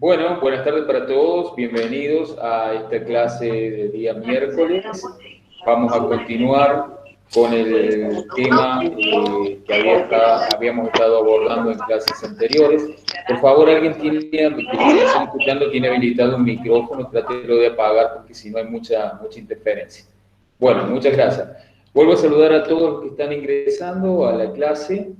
Bueno, buenas tardes para todos, bienvenidos a esta clase del día miércoles. Vamos a continuar con el tema que habíamos estado abordando en clases anteriores. Por favor, alguien que me está escuchando tiene habilitado un micrófono, trátelo de apagar porque si no hay mucha interferencia. Bueno, muchas gracias. Vuelvo a saludar a todos los que están ingresando a la clase.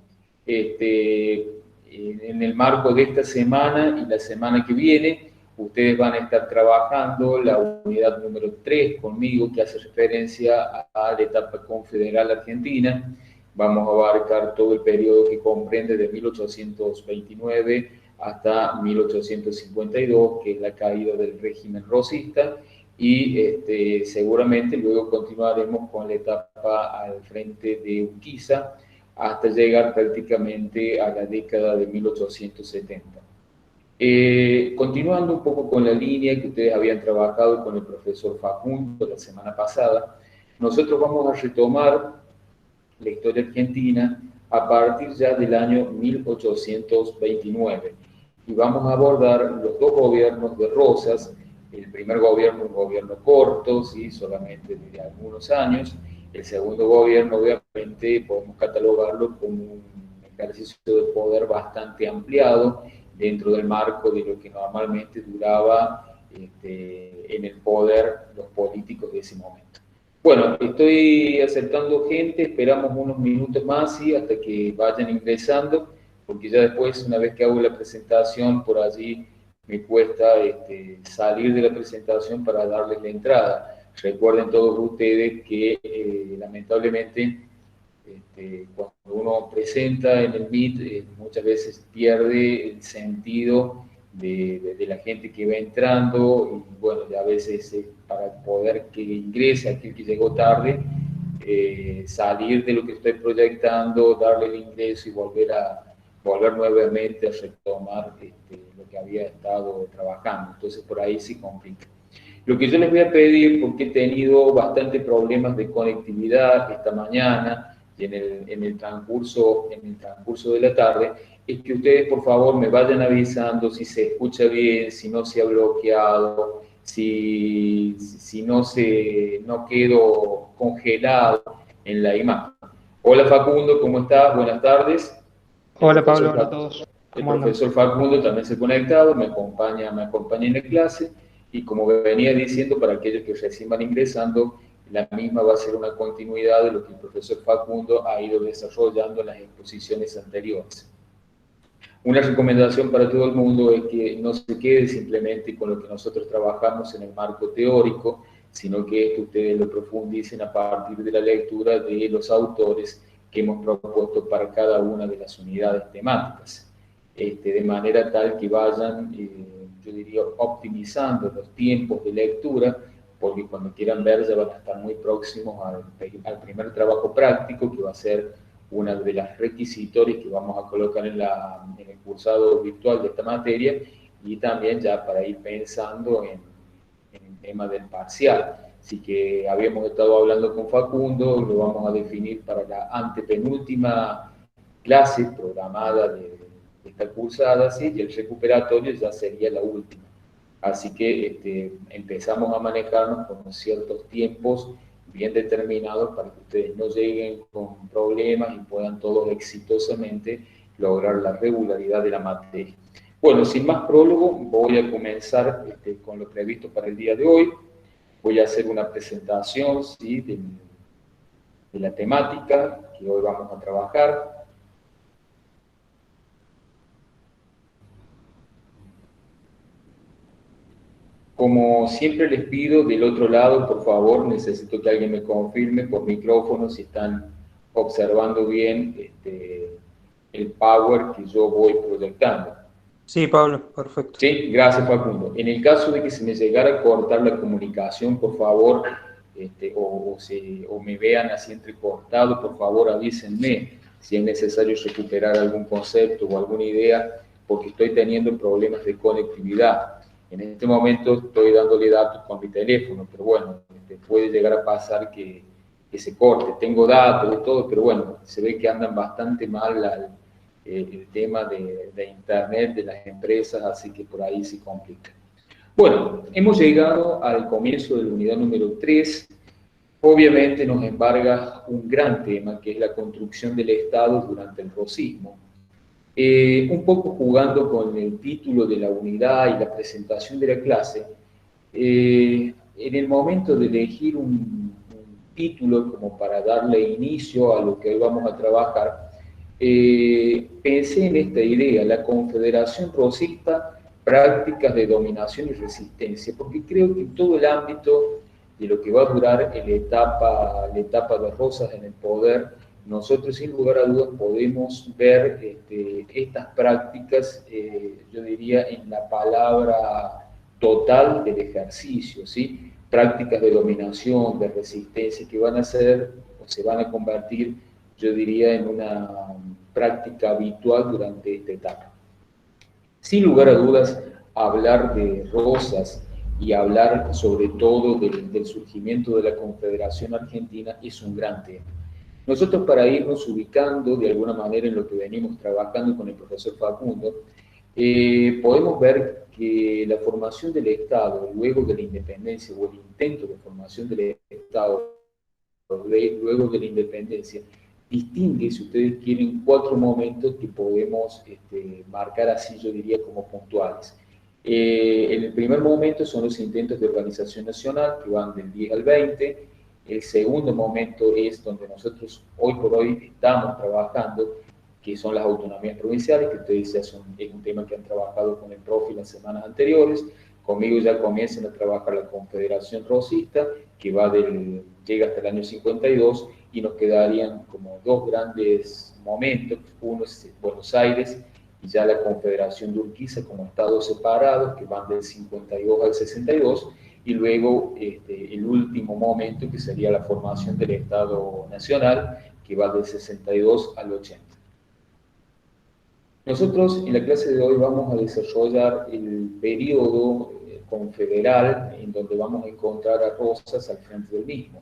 En el marco de esta semana y la semana que viene, ustedes van a estar trabajando la unidad número 3 conmigo, que hace referencia a la etapa confederal argentina. Vamos a abarcar todo el periodo que comprende de 1829 hasta 1852, que es la caída del régimen rosista, y seguramente luego continuaremos con la etapa al frente de Urquiza, hasta llegar prácticamente a la década de 1870. Continuando un poco con la línea que ustedes habían trabajado con el profesor Facundo la semana pasada, nosotros vamos a retomar la historia argentina a partir ya del año 1829 y vamos a abordar los dos gobiernos de Rosas. El primer gobierno, un gobierno corto, ¿sí? Solamente de algunos años. El segundo gobierno, obviamente, podemos catalogarlo como un ejercicio de poder bastante ampliado dentro del marco de lo que normalmente duraba en el poder los políticos de ese momento. Bueno, estoy aceptando gente, esperamos unos minutos más, ¿sí? Hasta que vayan ingresando, porque ya después, una vez que hago la presentación, por allí me cuesta salir de la presentación para darles la entrada. Recuerden todos ustedes que lamentablemente cuando uno presenta en el Meet muchas veces pierde el sentido de la gente que va entrando y bueno, ya a veces para poder que ingrese aquel que llegó tarde, salir de lo que estoy proyectando, darle el ingreso y volver nuevamente a retomar lo que había estado trabajando. Entonces por ahí sí complica. Lo que yo les voy a pedir, porque he tenido bastante problemas de conectividad esta mañana y en el transcurso de la tarde, es que ustedes por favor me vayan avisando si se escucha bien, si no se ha bloqueado, si no quedo congelado en la imagen. Hola Facundo, ¿cómo estás? Buenas tardes. El Hola profesor, Pablo, hola a todos. el ¿Cómo andan? profesor Facundo también se ha conectado, me acompaña en la clase. Y como venía diciendo, para aquellos que recién van ingresando, la misma va a ser una continuidad de lo que el profesor Facundo ha ido desarrollando en las exposiciones anteriores. Una recomendación para todo el mundo es que no se quede simplemente con lo que nosotros trabajamos en el marco teórico, sino que esto ustedes lo profundicen a partir de la lectura de los autores que hemos propuesto para cada una de las unidades temáticas, de manera tal que vayan, yo diría, optimizando los tiempos de lectura, porque cuando quieran ver ya van a estar muy próximos al primer trabajo práctico, que va a ser una de las requisitorias que vamos a colocar en el cursado virtual de esta materia, y también ya para ir pensando en el tema del parcial. Así que habíamos estado hablando con Facundo, lo vamos a definir para la antepenúltima clase programada de esta cursada, ¿sí? Y el recuperatorio ya sería la última. Así que empezamos a manejarnos con ciertos tiempos bien determinados para que ustedes no lleguen con problemas y puedan todos exitosamente lograr la regularidad de la materia. Bueno, sin más prólogo, voy a comenzar con lo previsto para el día de hoy. Voy a hacer una presentación, ¿sí? de la temática que hoy vamos a trabajar. Como siempre les pido, del otro lado, por favor, necesito que alguien me confirme por micrófono si están observando bien el power que yo voy proyectando. Sí, Pablo, perfecto. Sí, gracias Facundo. En el caso de que se me llegara a cortar la comunicación, por favor, o me vean así entrecortado, por favor avísenme si es necesario recuperar algún concepto o alguna idea, porque estoy teniendo problemas de conectividad. En este momento estoy dándole datos con mi teléfono, pero bueno, puede llegar a pasar que se corte. Tengo datos y todo, pero bueno, se ve que andan bastante mal el tema de Internet, de las empresas, así que por ahí se complica. Bueno, hemos llegado al comienzo de la unidad número 3. Obviamente nos embarga un gran tema, que es la construcción del Estado durante el rosismo. Un poco jugando con el título de la unidad y la presentación de la clase, en el momento de elegir un título como para darle inicio a lo que hoy vamos a trabajar, pensé en esta idea, la Confederación Rosista, prácticas de dominación y resistencia, porque creo que en todo el ámbito de lo que va a durar la etapa de Rosas en el poder, nosotros sin lugar a dudas podemos ver estas prácticas, yo diría, en la palabra total del ejercicio, ¿sí? Prácticas de dominación, de resistencia, que van a ser o se van a convertir, yo diría, en una práctica habitual durante esta etapa. Sin lugar a dudas, hablar de Rosas y hablar sobre todo del surgimiento de la Confederación Argentina es un gran tema. Nosotros, para irnos ubicando de alguna manera en lo que venimos trabajando con el profesor Facundo, podemos ver que la formación del Estado luego de la independencia, o el intento de formación del Estado luego de la independencia, distingue, si ustedes quieren, 4 momentos que podemos marcar así, yo diría, como puntuales. En el primer momento son los intentos de organización nacional, que van del 10 al 20. El segundo momento es donde nosotros hoy por hoy estamos trabajando, que son las autonomías provinciales, que ustedes ya es un tema que han trabajado con el profe las semanas anteriores. Conmigo ya comienzan a trabajar la Confederación Rosista, que llega hasta el año 52, y nos quedarían como 2 grandes momentos. Uno es Buenos Aires, y ya la Confederación de Urquiza como estados separados, que van del 52 al 62, y luego el último momento, que sería la formación del Estado Nacional, que va del 62 al 80. Nosotros en la clase de hoy vamos a desarrollar el periodo confederal, en donde vamos a encontrar a Rosas al frente del mismo.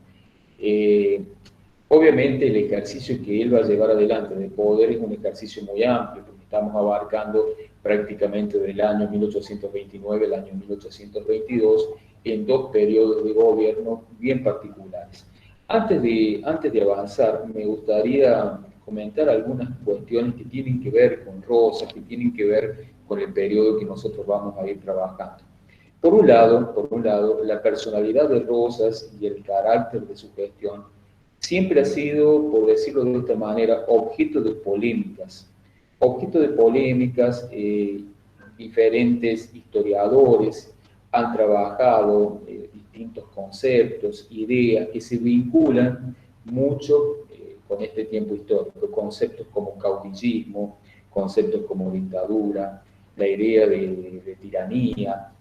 Obviamente el ejercicio que él va a llevar adelante de poder es un ejercicio muy amplio, porque estamos abarcando prácticamente del año 1829 al año 1822 en 2 periodos de gobierno bien particulares. Antes de avanzar, me gustaría comentar algunas cuestiones que tienen que ver con Rosas, que tienen que ver con el periodo que nosotros vamos a ir trabajando. Por un lado, la personalidad de Rosas y el carácter de su gestión siempre ha sido, por decirlo de esta manera, objeto de polémicas. Objeto de polémicas, diferentes historiadores han trabajado distintos conceptos, ideas que se vinculan mucho con este tiempo histórico, conceptos como caudillismo, conceptos como dictadura, la idea de tiranía,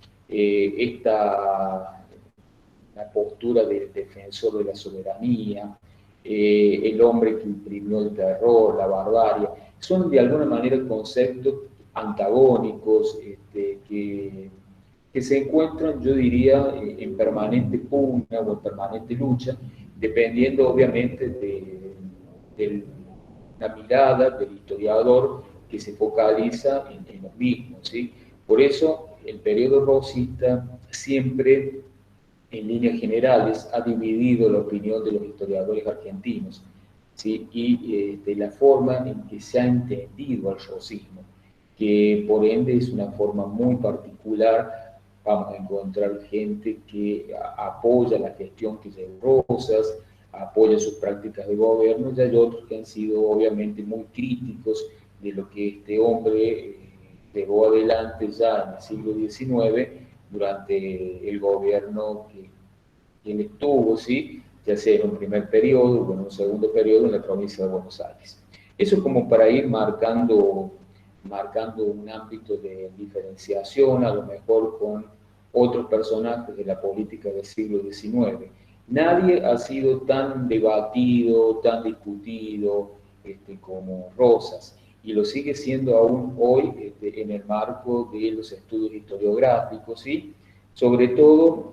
la postura del defensor de la soberanía, el hombre que imprimió el terror, la barbarie, son de alguna manera conceptos antagónicos que se encuentran, yo diría, en permanente pugna o en permanente lucha, dependiendo obviamente de la mirada del historiador que se focaliza en los mismos, ¿sí? Por eso el periodo rosista siempre, en líneas generales, ha dividido la opinión de los historiadores argentinos, ¿sí? Y de la forma en que se ha entendido al rosismo, que por ende es una forma muy particular. Vamos a encontrar gente que apoya la gestión que llevó Rosas, apoya sus prácticas de gobierno, y hay otros que han sido obviamente muy críticos de lo que este hombre llevó adelante ya en el siglo XIX durante el gobierno que él estuvo, ¿sí? Ya sea en un primer periodo o en un segundo periodo en la provincia de Buenos Aires. Eso es como para ir marcando un ámbito de diferenciación, a lo mejor con otros personajes de la política del siglo XIX. Nadie ha sido tan debatido, tan discutido como Rosas, y lo sigue siendo aún hoy en el marco de los estudios historiográficos, ¿sí? Sobre todo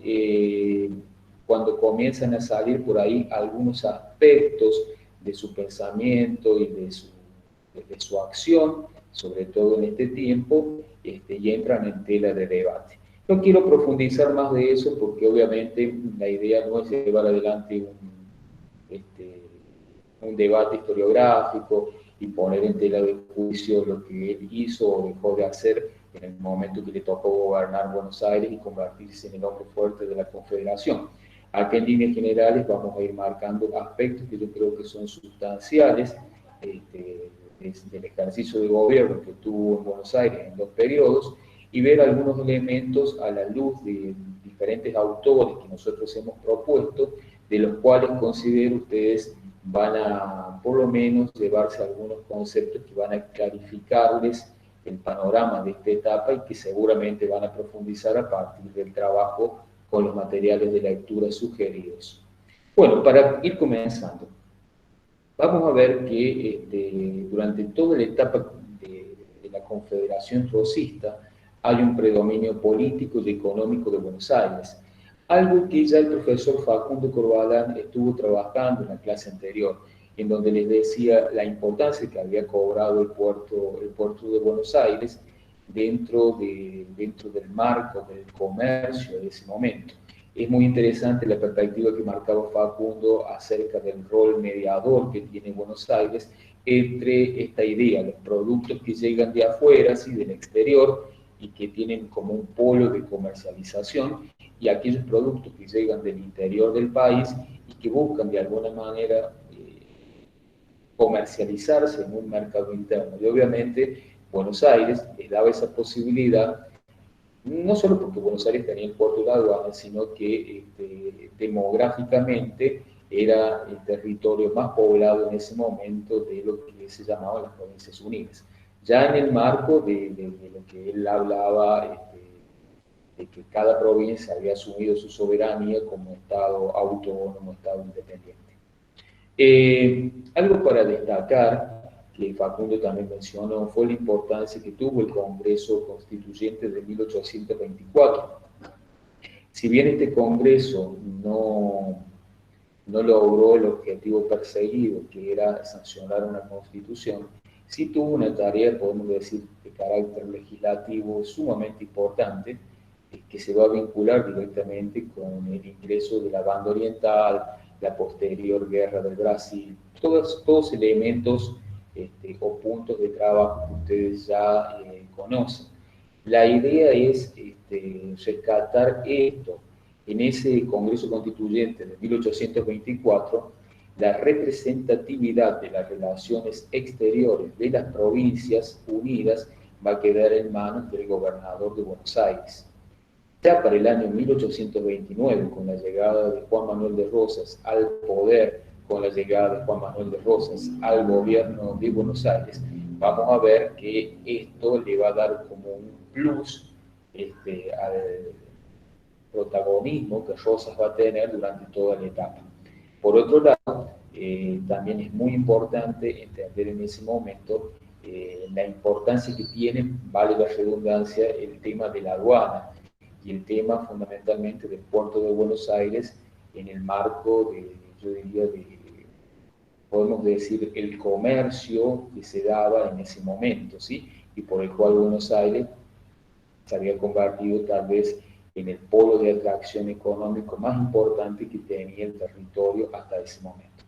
cuando comienzan a salir por ahí algunos aspectos de su pensamiento y de su acción, sobre todo en este tiempo, y entran en tela de debate. No quiero profundizar más de eso porque obviamente la idea no es llevar adelante un debate historiográfico y poner en tela de juicio lo que él hizo o dejó de hacer en el momento que le tocó gobernar Buenos Aires y convertirse en el hombre fuerte de la Confederación. Acá en líneas generales vamos a ir marcando aspectos que yo creo que son sustanciales del ejercicio de gobierno que tuvo en Buenos Aires en 2 periodos y ver algunos elementos a la luz de diferentes autores que nosotros hemos propuesto, de los cuales considero ustedes van a, por lo menos, llevarse algunos conceptos que van a clarificarles el panorama de esta etapa y que seguramente van a profundizar a partir del trabajo con los materiales de lectura sugeridos. Bueno, para ir comenzando, vamos a ver que durante toda la etapa de la Confederación Rosista hay un predominio político y económico de Buenos Aires, algo que ya el profesor Facundo Corbalán estuvo trabajando en la clase anterior, en donde les decía la importancia que había cobrado el puerto de Buenos Aires dentro del marco del comercio de ese momento. Es muy interesante la perspectiva que marcaba Facundo acerca del rol mediador que tiene Buenos Aires entre esta idea, los productos que llegan de afuera, sí, del exterior, y que tienen como un polo de comercialización, y aquellos productos que llegan del interior del país y que buscan de alguna manera comercializarse en un mercado interno. Y obviamente Buenos Aires les daba esa posibilidad, no solo porque Buenos Aires tenía el puerto de la aduana, sino que demográficamente era el territorio más poblado en ese momento de lo que se llamaba las Provincias Unidas. Ya en el marco de lo que él hablaba, de que cada provincia había asumido su soberanía como Estado autónomo, Estado independiente. Algo para destacar, que Facundo también mencionó, fue la importancia que tuvo el Congreso Constituyente de 1824. Si bien este Congreso no logró el objetivo perseguido, que era sancionar una Constitución, sí tuvo una tarea, podemos decir, de carácter legislativo sumamente importante, que se va a vincular directamente con el ingreso de la Banda Oriental, la posterior Guerra del Brasil, todos elementos o puntos de trabajo que ustedes ya conocen. La idea es rescatar esto. En ese Congreso Constituyente de 1824, la representatividad de las relaciones exteriores de las provincias unidas va a quedar en manos del gobernador de Buenos Aires. Ya para el año 1829, con la llegada de Juan Manuel de Rosas al poder, con la llegada de Juan Manuel de Rosas al gobierno de Buenos Aires, vamos a ver que esto le va a dar como un plus al protagonismo que Rosas va a tener durante toda la etapa. Por otro lado, también es muy importante entender en ese momento la importancia que tiene, vale la redundancia, el tema de la aduana y el tema fundamentalmente del puerto de Buenos Aires en el marco de, yo diría, podemos decir, el comercio que se daba en ese momento, ¿sí? Y por el cual Buenos Aires se había convertido tal vez en el polo de atracción económico más importante que tenía el territorio hasta ese momento.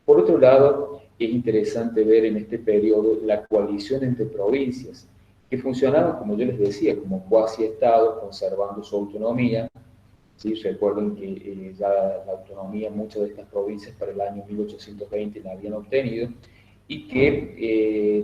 Por otro lado, es interesante ver en este periodo la coalición entre provincias, que funcionaban, como yo les decía, como cuasi-estados, conservando su autonomía. ¿Sí? Recuerden que ya la autonomía, muchas de estas provincias para el año 1820 la habían obtenido, y que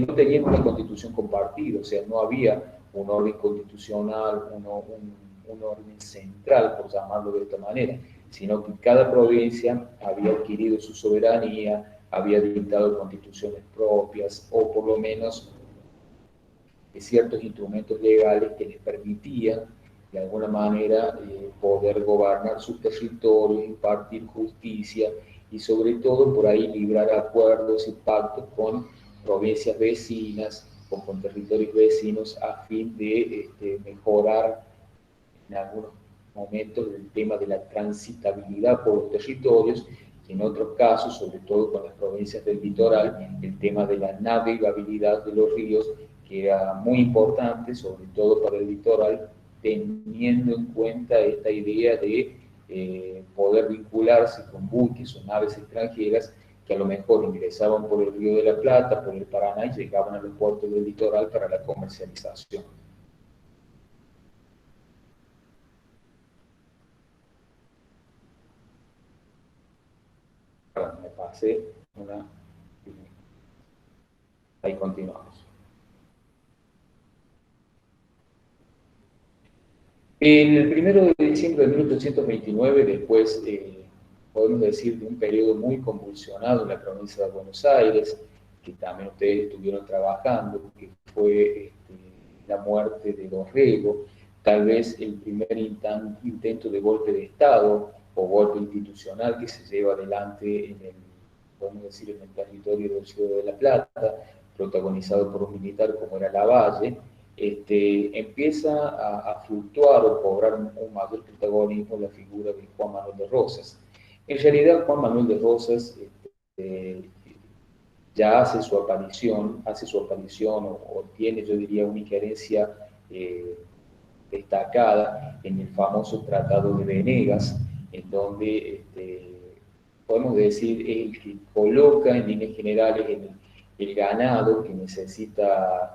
no tenían una constitución compartida, o sea, no había un orden constitucional, un orden central, por llamarlo de esta manera, sino que cada provincia había adquirido su soberanía, había dictado constituciones propias, o por lo menos ciertos instrumentos legales que les permitían, de alguna manera, poder gobernar sus territorios, impartir justicia y, sobre todo, por ahí librar acuerdos y pactos con provincias vecinas o con territorios vecinos a fin de mejorar en algunos momentos el tema de la transitabilidad por los territorios En otros casos, sobre todo con las provincias del litoral, el tema de la navegabilidad de los ríos, que era muy importante, sobre todo para el litoral, teniendo en cuenta esta idea de poder vincularse con buques o naves extranjeras que a lo mejor ingresaban por el Río de la Plata, por el Paraná y llegaban a los puertos del litoral para la comercialización. Perdón, me pasé una... Ahí continuamos. El 1 de diciembre de 1829, después, podemos decir, de un periodo muy convulsionado en la provincia de Buenos Aires, que también ustedes estuvieron trabajando, que fue la muerte de Dorrego, tal vez el primer intento de golpe de Estado o golpe institucional que se lleva adelante en el, podemos decir, en el territorio del Ciudad de la Plata, protagonizado por un militar como era Lavalle. Empieza a fluctuar o cobrar un mayor protagonismo la figura de Juan Manuel de Rosas. En realidad, Juan Manuel de Rosas ya hace su aparición o tiene, yo diría, una injerencia destacada en el famoso Tratado de Venegas, en donde podemos decir el que coloca en líneas generales el ganado que necesita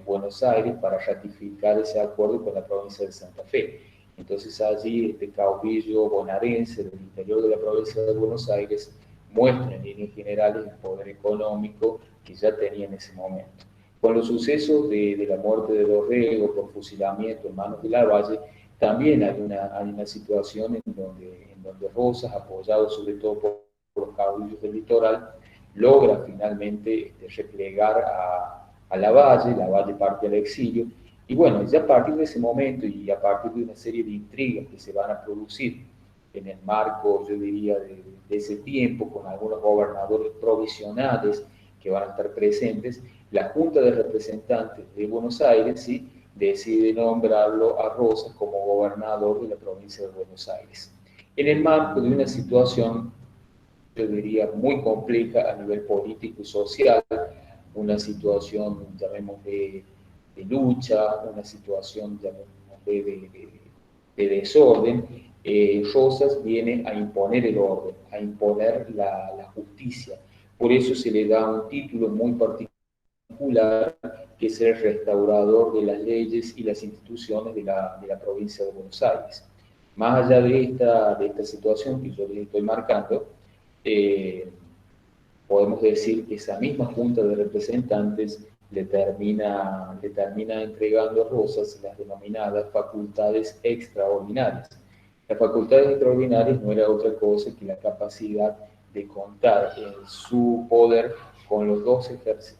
Buenos Aires para ratificar ese acuerdo con la provincia de Santa Fe. Entonces allí este caudillo bonaerense del interior de la provincia de Buenos Aires muestra en líneas generales el poder económico que ya tenía en ese momento. Con los sucesos de la muerte de Dorrego por fusilamiento en manos de Lavalle, también hay una situación en donde Rosas, apoyado sobre todo por los caudillos del litoral, logra finalmente replegar a Lavalle parte al exilio, y bueno, ya a partir de ese momento y a partir de una serie de intrigas que se van a producir en el marco, yo diría, de ese tiempo, con algunos gobernadores provisionales que van a estar presentes, la Junta de Representantes de Buenos Aires ¿sí? decide nombrarlo a Rosas como gobernador de la provincia de Buenos Aires. En el marco de una situación, yo diría, muy compleja a nivel político y social, una situación, llamémosle, de lucha, una situación, llamémosle, de desorden, Rosas viene a imponer el orden, a imponer la justicia. Por eso se le da un título muy particular, que es el restaurador de las leyes y las instituciones de la provincia de Buenos Aires. Más allá de esta situación que yo les estoy marcando, podemos decir que esa misma Junta de Representantes le termina entregando a Rosas las denominadas facultades extraordinarias. Las facultades extraordinarias no era otra cosa que la capacidad de contar en su poder con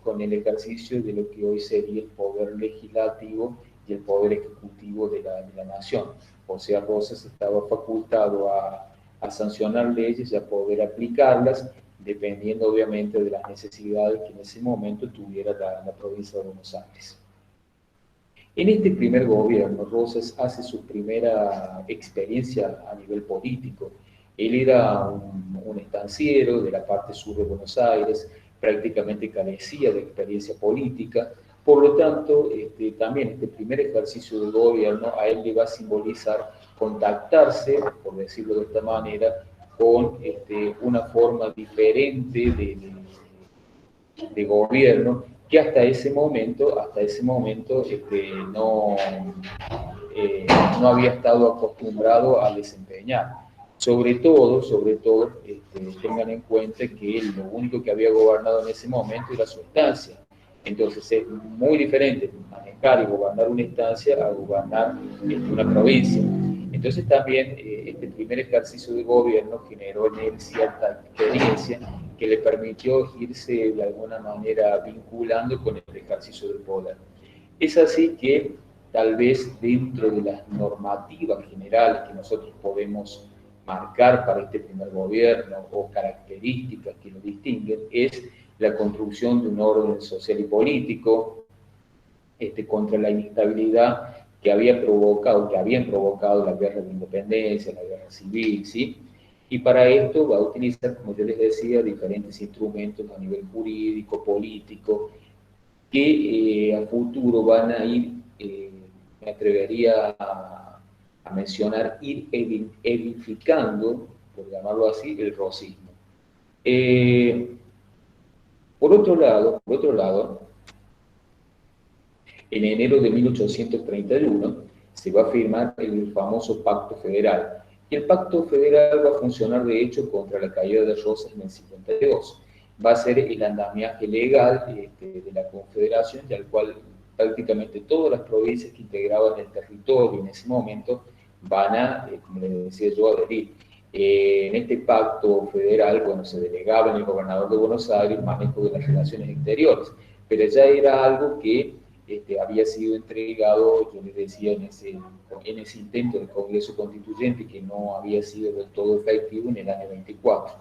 con el ejercicio de lo que hoy sería el poder legislativo y el poder ejecutivo de la nación. O sea, Rosas estaba facultado a sancionar leyes y a poder aplicarlas, dependiendo obviamente de las necesidades que en ese momento tuviera la provincia de Buenos Aires. En este primer gobierno, Rosas hace su primera experiencia a nivel político. Él era un estanciero de la parte sur de Buenos Aires, prácticamente carecía de experiencia política, por lo tanto, también este primer ejercicio de gobierno a él le va a simbolizar contactarse, por decirlo de esta manera, con una forma diferente de gobierno que hasta ese momento no había estado acostumbrado a desempeñar. Sobre todo, tengan en cuenta que lo único que había gobernado en ese momento era su estancia. Entonces es muy diferente manejar y gobernar una estancia a gobernar una provincia. Entonces también este primer ejercicio de gobierno generó en él cierta experiencia que le permitió irse de alguna manera vinculando con el ejercicio del poder. Es así que tal vez dentro de las normativas generales que nosotros podemos marcar para este primer gobierno o características que lo distinguen es la construcción de un orden social y político contra la inestabilidad que habían provocado la guerra de independencia, la guerra civil, ¿sí? Y para esto va a utilizar, como yo les decía, diferentes instrumentos a nivel jurídico, político, que a futuro van a ir, me atrevería a mencionar, ir edificando, por llamarlo así, el rosismo. Por otro lado, en enero de 1831 se va a firmar el famoso Pacto Federal. Y el Pacto Federal va a funcionar, de hecho, contra la caída de Rosas en el 52. Va a ser el andamiaje legal de la Confederación, y al cual prácticamente todas las provincias que integraban el territorio en ese momento van a, como les decía yo, adherir. En este pacto federal, bueno, se delegaba en el gobernador de Buenos Aires manejo de las relaciones exteriores, pero ya era algo que había sido entregado, yo les decía, en ese intento del Congreso Constituyente, que no había sido del todo efectivo en el año 24.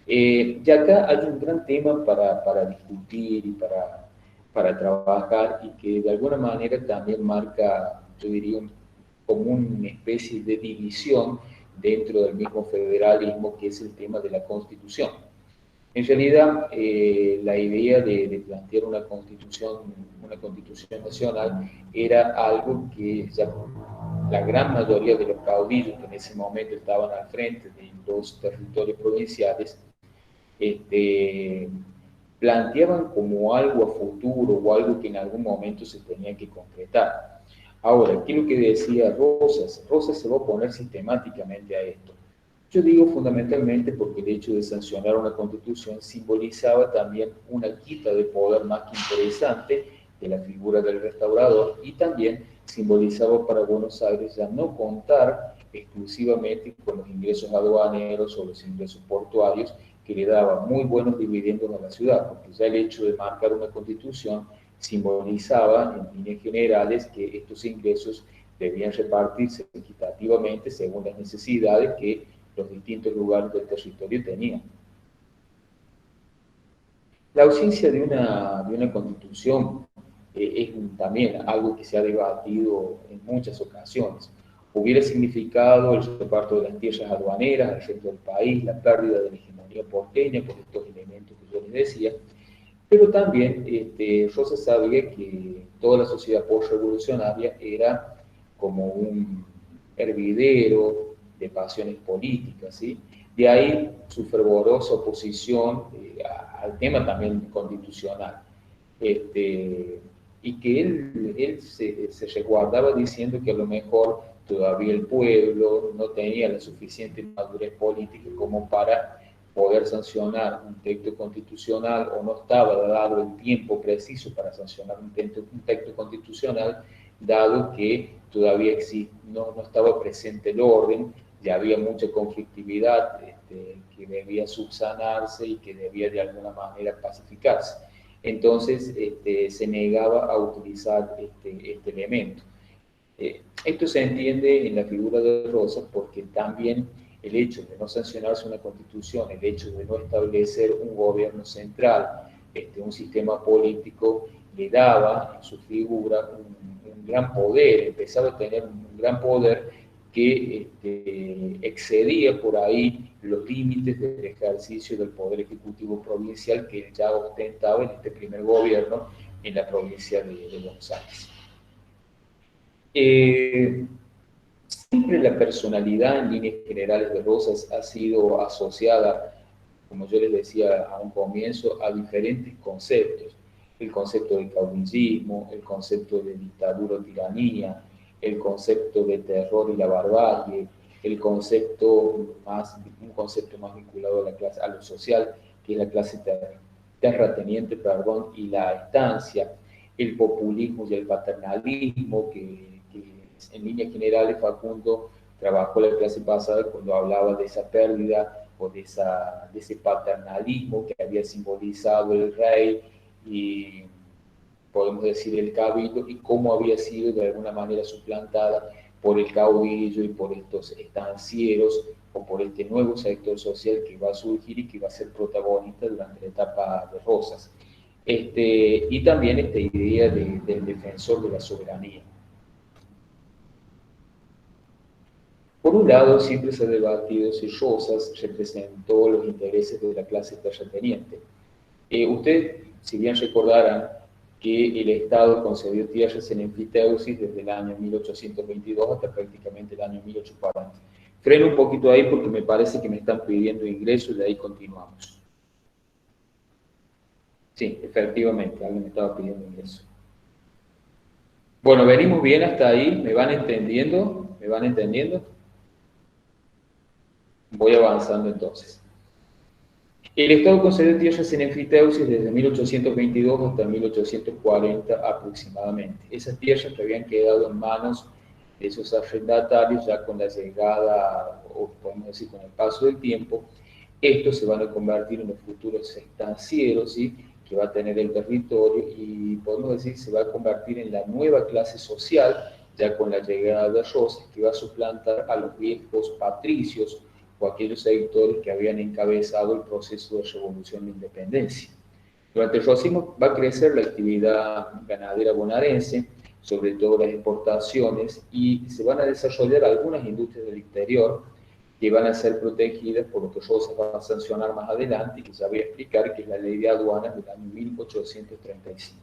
Y acá hay un gran tema para discutir y para trabajar, y que de alguna manera también marca, yo diría, como una especie de división dentro del mismo federalismo, que es el tema de la Constitución. En realidad, la idea de plantear una constitución nacional era algo que ya la gran mayoría de los caudillos que en ese momento estaban al frente de los territorios provinciales planteaban como algo a futuro o algo que en algún momento se tenía que concretar. Ahora, ¿qué es lo que decía Rosas? Rosas se va a oponer sistemáticamente a esto. Yo digo fundamentalmente porque el hecho de sancionar una constitución simbolizaba también una quita de poder más que interesante de la figura del restaurador, y también simbolizaba para Buenos Aires ya no contar exclusivamente con los ingresos aduaneros o los ingresos portuarios, que le daban muy buenos dividendos a la ciudad, porque ya el hecho de marcar una constitución simbolizaba en líneas generales que estos ingresos debían repartirse equitativamente según las necesidades que los distintos lugares del territorio tenían. La ausencia de una constitución es también algo que se ha debatido en muchas ocasiones. Hubiera significado el reparto de las tierras aduaneras al resto del país, la pérdida de la hegemonía porteña por estos elementos que yo les decía, pero también Rosas sabía que toda la sociedad postrevolucionaria era como un hervidero de pasiones políticas, ¿sí? De ahí su fervorosa oposición al tema también constitucional. Y que él se resguardaba diciendo que a lo mejor todavía el pueblo no tenía la suficiente madurez política como para poder sancionar un texto constitucional, o no estaba dado el tiempo preciso para sancionar un texto constitucional, dado que todavía no estaba presente el orden, ya había mucha conflictividad que debía subsanarse y que debía de alguna manera pacificarse. Entonces se negaba a utilizar este elemento. Esto se entiende en la figura de Rosas porque también el hecho de no sancionarse una constitución, el hecho de no establecer un gobierno central, un sistema político, le daba en su figura un gran poder, empezaba a tener un gran poder que excedía por ahí los límites del ejercicio del poder ejecutivo provincial que ya ostentaba en este primer gobierno en la provincia de Buenos Aires. Siempre la personalidad en líneas generales de Rosas ha sido asociada, como yo les decía a un comienzo, a diferentes conceptos. El concepto de caudillismo, el concepto de dictadura o tiranía, el concepto de terror y la barbarie, un concepto más vinculado a la clase, a lo social, que es la clase terrateniente, y la estancia, el populismo y el paternalismo, que en líneas generales Facundo trabajó la clase pasada cuando hablaba de esa pérdida o de ese paternalismo que había simbolizado el rey y podemos decir el cabildo, y cómo había sido de alguna manera suplantada por el caudillo y por estos estancieros o por este nuevo sector social que va a surgir y que va a ser protagonista durante la etapa de Rosas. Y también esta idea del defensor de la soberanía. Por un lado, siempre se ha debatido si Rosas representó los intereses de la clase terrateniente. Ustedes, si bien recordarán que el Estado concedió tierras en enfiteusis desde el año 1822 hasta prácticamente el año 1840. Freno un poquito ahí porque me parece que me están pidiendo ingresos y de ahí continuamos. Sí, efectivamente, alguien me estaba pidiendo ingresos. Bueno, venimos bien hasta ahí, ¿me van entendiendo? ¿Me van entendiendo? Voy avanzando entonces. El Estado concedió tierras en enfiteusis desde 1822 hasta 1840 aproximadamente. Esas tierras que habían quedado en manos de esos arrendatarios ya con la llegada, o podemos decir con el paso del tiempo, estos se van a convertir en los futuros estancieros, ¿sí? Que va a tener el territorio y podemos decir se va a convertir en la nueva clase social ya con la llegada de Rosas, que va a suplantar a los viejos patricios o aquellos sectores que habían encabezado el proceso de revolución de independencia. Durante el rosismo va a crecer la actividad ganadera bonaerense, sobre todo las exportaciones, y se van a desarrollar algunas industrias del interior que van a ser protegidas por lo que Rosas va a sancionar más adelante y que ya voy a explicar, que es la ley de aduanas del año 1835.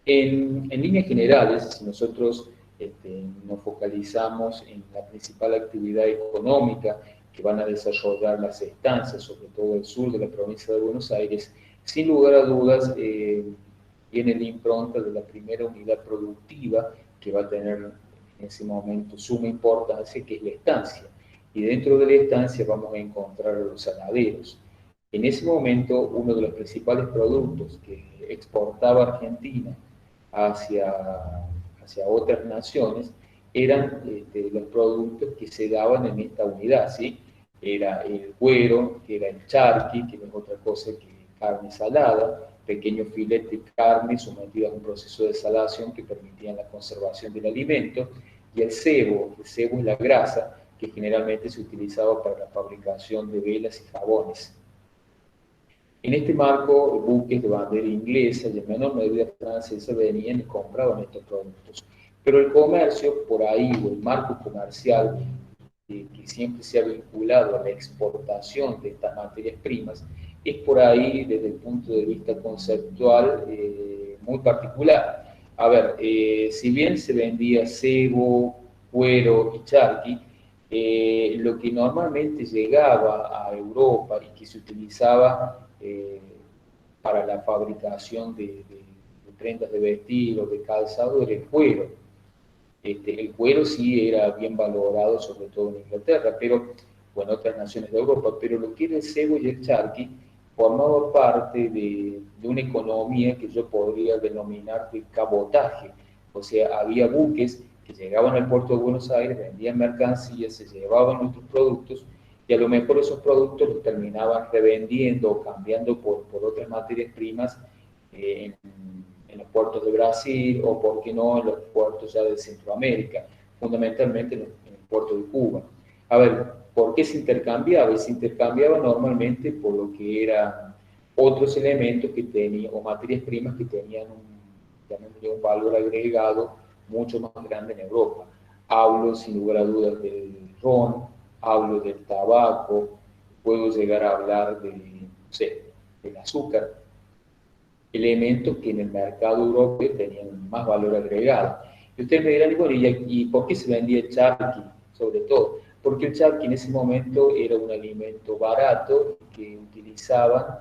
En líneas generales, si nosotros nos focalizamos en la principal actividad económica que van a desarrollar las estancias, sobre todo el sur de la provincia de Buenos Aires, sin lugar a dudas viene la impronta de la primera unidad productiva que va a tener en ese momento suma importancia, que es la estancia. Y dentro de la estancia vamos a encontrar a los ganaderos. En ese momento, uno de los principales productos que exportaba Argentina hacia otras naciones eran los productos que se daban en esta unidad, ¿sí? Era el cuero, que era el charqui, que no es otra cosa que carne salada, pequeños filetes de carne sometidos a un proceso de salación que permitían la conservación del alimento, y el cebo es la grasa que generalmente se utilizaba para la fabricación de velas y jabones. En este marco, buques de bandera inglesa y en menor medida francesa venían y compraban estos productos. Pero el comercio, por ahí, o el marco comercial que siempre se ha vinculado a la exportación de estas materias primas, es por ahí, desde el punto de vista conceptual, muy particular. A ver, si bien se vendía cebo, cuero y charqui, lo que normalmente llegaba a Europa y que se utilizaba para la fabricación de prendas de vestir o de calzado era el cuero. El cuero sí era bien valorado, sobre todo en Inglaterra, pero bueno, otras naciones de Europa, pero lo que era el cebo y el charqui formaba parte de una economía que yo podría denominar de cabotaje. O sea, había buques que llegaban al puerto de Buenos Aires, vendían mercancías, se llevaban nuestros productos y a lo mejor esos productos los terminaban revendiendo o cambiando por otras materias primas en los puertos de Brasil o, por qué no, en los puertos ya de Centroamérica, fundamentalmente en el puerto de Cuba. A ver, ¿por qué se intercambiaba? Y se intercambiaba normalmente por lo que eran otros elementos que tenían, o materias primas que tenían un valor agregado mucho más grande en Europa. Hablo sin lugar a dudas del ron, hablo del tabaco, puedo llegar a hablar de, no sé, del azúcar, elementos que en el mercado europeo tenían más valor agregado. Y ustedes me dirán, bueno, ¿y por qué se vendía el charqui? Sobre todo, porque el charqui en ese momento era un alimento barato que utilizaban,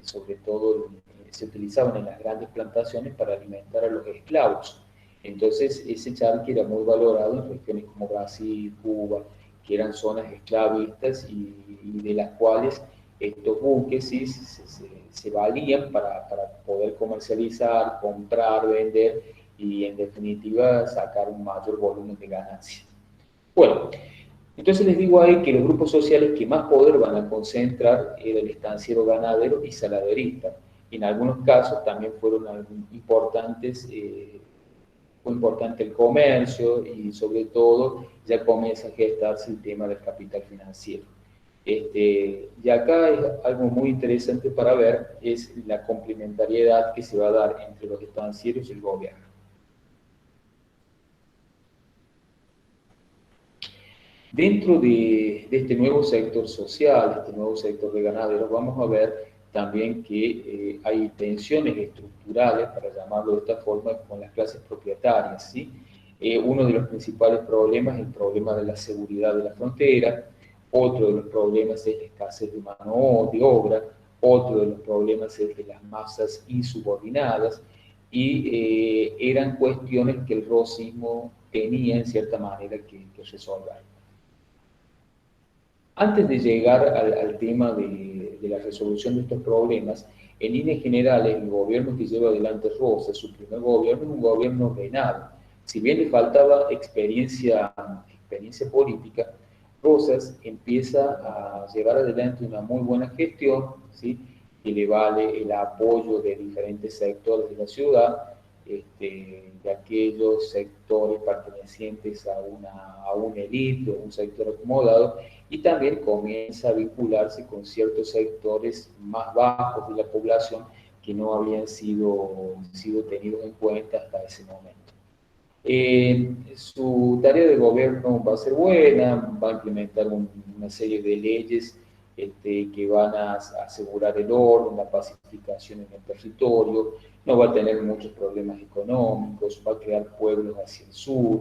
sobre todo se utilizaban en las grandes plantaciones para alimentar a los esclavos. Entonces, ese charqui era muy valorado en regiones como Brasil, Cuba, que eran zonas esclavistas y de las cuales estos buques sí, se valían para poder comercializar, comprar, vender y en definitiva sacar un mayor volumen de ganancia. Bueno, entonces les digo ahí que los grupos sociales que más poder van a concentrar era el estanciero ganadero y saladerista. En algunos casos también fueron importantes, fue importante el comercio y sobre todo ya comienza a gestarse el tema del capital financiero. Y acá es algo muy interesante para ver, es la complementariedad que se va a dar entre los estancieros y el gobierno. Dentro de este nuevo sector social, este nuevo sector de ganaderos, vamos a ver también que hay tensiones estructurales, para llamarlo de esta forma, con las clases propietarias, ¿sí? Uno de los principales problemas es el problema de la seguridad de la frontera, otro de los problemas es la escasez de mano de obra, otro de los problemas es de las masas insubordinadas, y eran cuestiones que el rosismo tenía en cierta manera que resolver. Antes de llegar al tema de la resolución de estos problemas, en líneas generales, el gobierno que lleva adelante Rosas, su primer gobierno, es un gobierno ordenado. Si bien le faltaba experiencia política, Rosas empieza a llevar adelante una muy buena gestión, ¿sí? Que le vale el apoyo de diferentes sectores de la ciudad, de aquellos sectores pertenecientes a una élite o un sector acomodado, y también comienza a vincularse con ciertos sectores más bajos de la población que no habían sido tenidos en cuenta hasta ese momento. Su tarea de gobierno va a ser buena, va a implementar una serie de leyes que van a asegurar el orden, la pacificación en el territorio, no va a tener muchos problemas económicos, va a crear pueblos hacia el sur.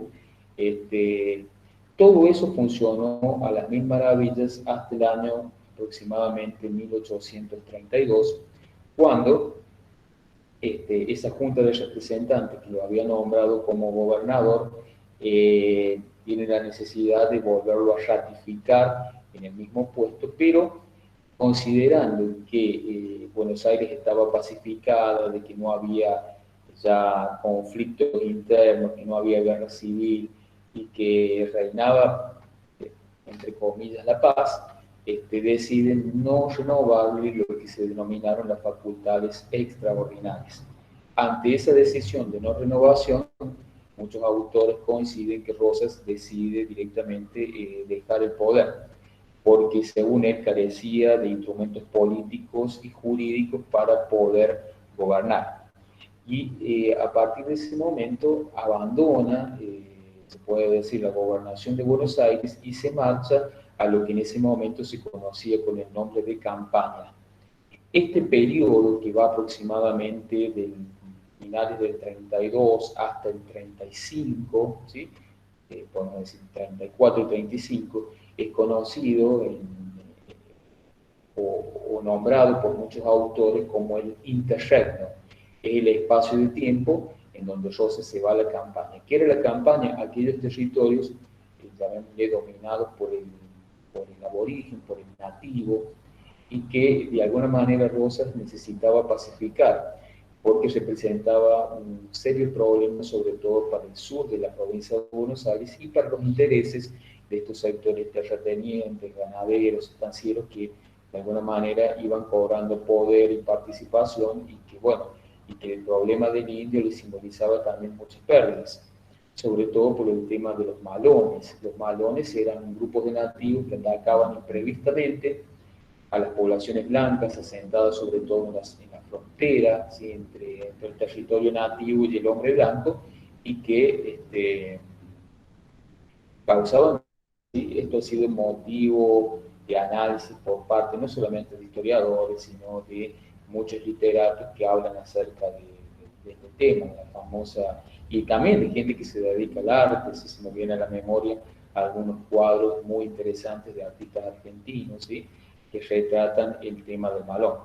Todo eso funcionó a las mil maravillas hasta el año aproximadamente 1832, cuando esa junta de representantes que lo había nombrado como gobernador tiene la necesidad de volverlo a ratificar en el mismo puesto, pero considerando que Buenos Aires estaba pacificada, de que no había ya conflictos internos, que no había guerra civil y que reinaba, entre comillas, la paz, deciden no renovarle lo que se denominaron las facultades extraordinarias. Ante esa decisión de no renovación, muchos autores coinciden que Rosas decide directamente dejar el poder, porque según él carecía de instrumentos políticos y jurídicos para poder gobernar. Y a partir de ese momento abandona, se puede decir, la gobernación de Buenos Aires y se marcha a lo que en ese momento se conocía con el nombre de campaña. Este periodo, que va aproximadamente del finales del 32 hasta el 35, ¿sí? Podemos decir 34 y 35, es conocido o nombrado por muchos autores como el interregno. Es el espacio de tiempo en donde Rosas se va a la campaña. ¿Qué era la campaña? Aquellos territorios, llamémosle, dominados por el aborigen, por el nativo, y que de alguna manera Rosas necesitaba pacificar, porque representaba un serio problema, sobre todo para el sur de la provincia de Buenos Aires y para los intereses de estos sectores terratenientes, ganaderos, estancieros, que de alguna manera iban cobrando poder y participación, y que, bueno, y que el problema del indio le simbolizaba también muchas pérdidas, sobre todo por el tema de los malones. Los malones eran grupos de nativos que atacaban imprevistamente a las poblaciones blancas asentadas sobre todo en la frontera, ¿sí? entre el territorio nativo y el hombre blanco, y que causaban, ¿sí? Esto ha sido motivo de análisis por parte no solamente de historiadores, sino de muchos literatos que hablan acerca de este tema, la famosa, y también de gente que se dedica al arte. Si se me viene a la memoria algunos cuadros muy interesantes de artistas argentinos, ¿sí? Que retratan el tema del malón.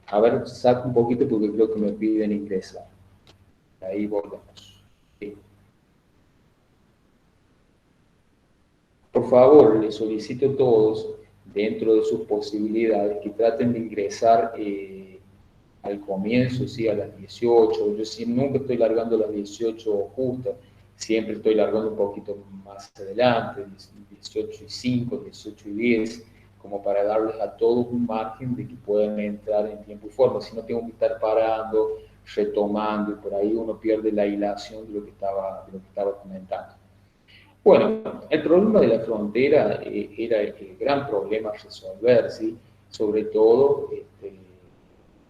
A ver, saco un poquito porque creo que me piden ingresar. Ahí volvemos. ¿Sí? Por favor, les solicito a todos, dentro de sus posibilidades, que traten de ingresar al comienzo, ¿sí? A las 18. Yo sí, nunca estoy largando las 18 justas, siempre estoy largando un poquito más adelante, 18 y 5, 18 y 10, como para darles a todos un margen de que puedan entrar en tiempo y forma. Si no, tengo que estar parando, retomando, y por ahí uno pierde la hilación de lo que estaba comentando. Bueno, el problema de la frontera era el gran problema a resolver, ¿sí? Sobre todo,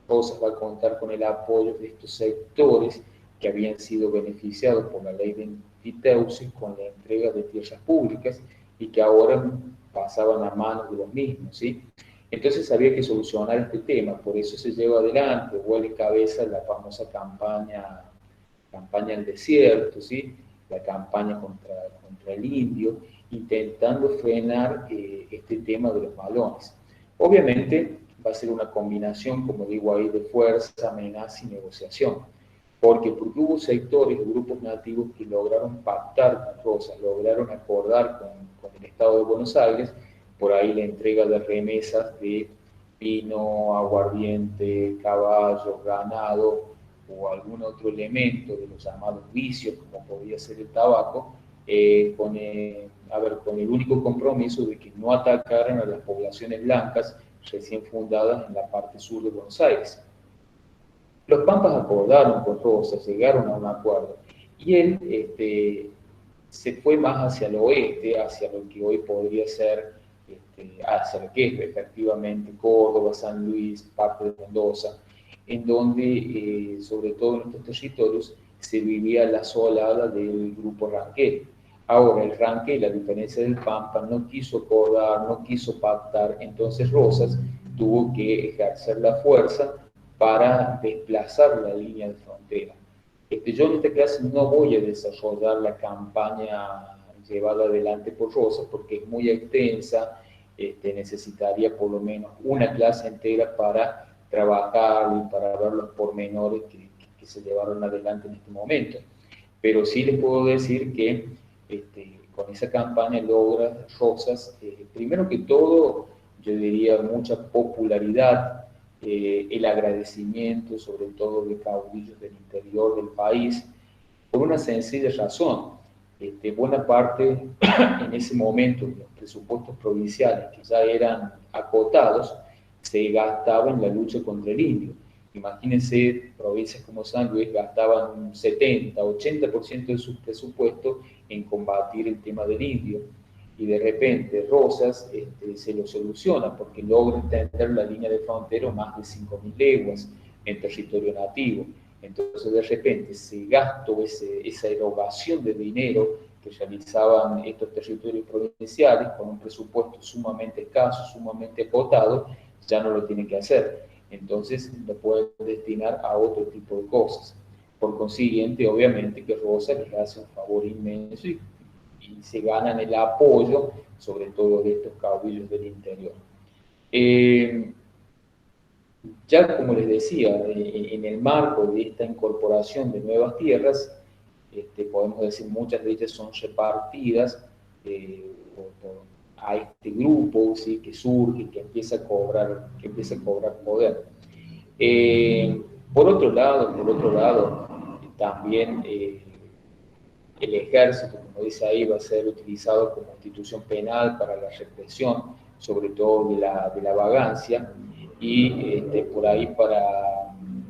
Rosas va a contar con el apoyo de estos sectores que habían sido beneficiados por la ley de Enfiteusis con la entrega de tierras públicas, y que ahora pasaban a manos de los mismos, ¿sí? Entonces había que solucionar este tema, por eso se lleva adelante, vuelve en cabeza la famosa campaña del desierto, ¿sí? La campaña contra el indio, intentando frenar este tema de los balones. Obviamente va a ser una combinación, como digo ahí, de fuerza, amenaza y negociación. Porque hubo sectores, grupos nativos que lograron pactar con Rosas, lograron acordar con el Estado de Buenos Aires, por ahí la entrega de remesas de vino, aguardiente, caballos, ganado o algún otro elemento de los llamados vicios, como podía ser el tabaco, con el único compromiso de que no atacaran a las poblaciones blancas recién fundadas en la parte sur de Buenos Aires. Los Pampas acordaron con Rosas, llegaron a un acuerdo, y él se fue más hacia el oeste, hacia lo que hoy podría ser, hacia lo que es efectivamente Córdoba, San Luis, parte de Mendoza, en donde, sobre todo en estos territorios, se vivía la asolada del grupo Ranquel. Ahora, el Ranquel, a diferencia del Pampa, no quiso acordar, no quiso pactar, entonces Rosas tuvo que ejercer la fuerza para desplazar la línea de frontera. Yo en esta clase no voy a desarrollar la campaña llevada adelante por Rosas porque es muy extensa, necesitaría por lo menos una clase entera para trabajar y para ver los pormenores que se llevaron adelante en este momento. Pero sí les puedo decir que con esa campaña logra Rosas, primero que todo, yo diría mucha popularidad, el agradecimiento, sobre todo de caudillos del interior del país, por una sencilla razón. Buena parte en ese momento de los presupuestos provinciales, que ya eran acotados, se gastaba en la lucha contra el indio. Imagínense, provincias como San Luis gastaban un 70-80% de sus presupuestos en combatir el tema del indio, y de repente Rosas se lo soluciona porque logra extender la línea de frontera más de 5.000 leguas en territorio nativo. Entonces de repente se gastó esa erogación de dinero que realizaban estos territorios provinciales con un presupuesto sumamente escaso, sumamente acotado, ya no lo tienen que hacer. Entonces lo pueden destinar a otro tipo de cosas. Por consiguiente, obviamente que Rosas les hace un favor inmenso y se ganan el apoyo, sobre todo de estos caudillos del interior. Ya como les decía, en el marco de esta incorporación de nuevas tierras, podemos decir muchas de ellas son repartidas a este grupo, ¿sí? Que surge, que empieza a cobrar poder. Por otro lado, también el ejército, como dice ahí, va a ser utilizado como institución penal para la represión, sobre todo de la vagancia, y por ahí para,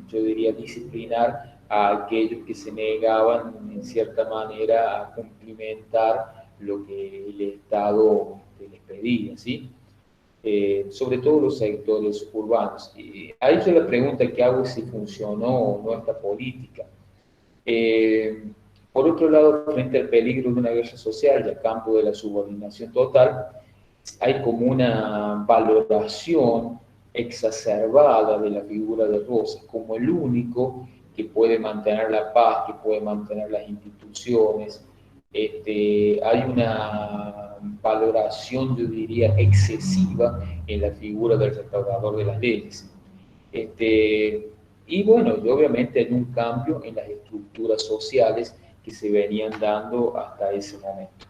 yo diría, disciplinar a aquellos que se negaban, en cierta manera, a cumplimentar lo que el Estado les pedía, ¿sí? Sobre todo los sectores urbanos. Ahí yo la pregunta que hago es si funcionó o no esta política. Por otro lado, frente al peligro de una guerra social y a campo de la subordinación total, hay como una valoración exacerbada de la figura de Rosas como el único que puede mantener la paz, que puede mantener las instituciones. Hay una valoración, yo diría, excesiva en la figura del restaurador de las leyes. Y bueno, y obviamente hay un cambio en las estructuras sociales que se venían dando hasta ese momento.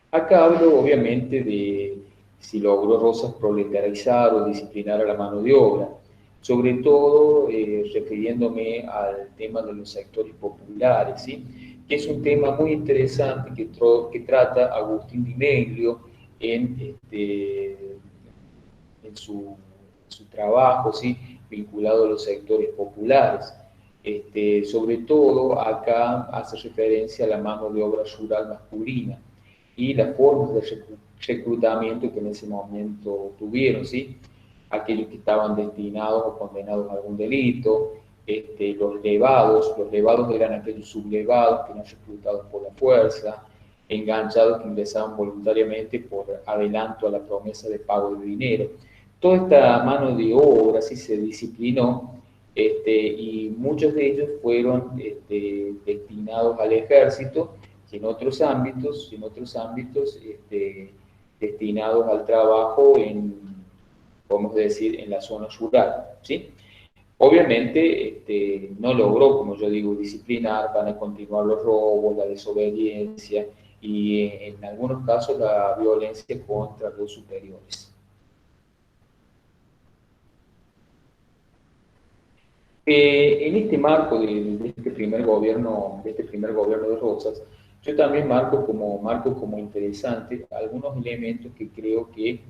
Acá hablo obviamente de si logró Rosas proletarizar o disciplinar a la mano de obra, sobre todo refiriéndome al tema de los sectores populares, ¿sí? Que es un tema muy interesante que trata Agustín Di Meglio en su trabajo, ¿sí? Vinculado a los sectores populares. Sobre todo acá hace referencia a la mano de obra rural masculina y las formas de reclutamiento que en ese momento tuvieron, ¿sí? Aquellos que estaban destinados o condenados a algún delito, los levados eran aquellos sublevados que eran reclutados por la fuerza, enganchados que ingresaban voluntariamente por adelanto a la promesa de pago de dinero. Toda esta mano de obra sí se disciplinó, y muchos de ellos fueron destinados al ejército y en otros ámbitos destinados al trabajo vamos a decir, en la zona rural, ¿sí? Obviamente no logró, como yo digo, disciplinar, van a continuar los robos, la desobediencia y en algunos casos la violencia contra los superiores. En este marco de este primer gobierno, de Rosas, yo también marco como interesante algunos elementos que creo que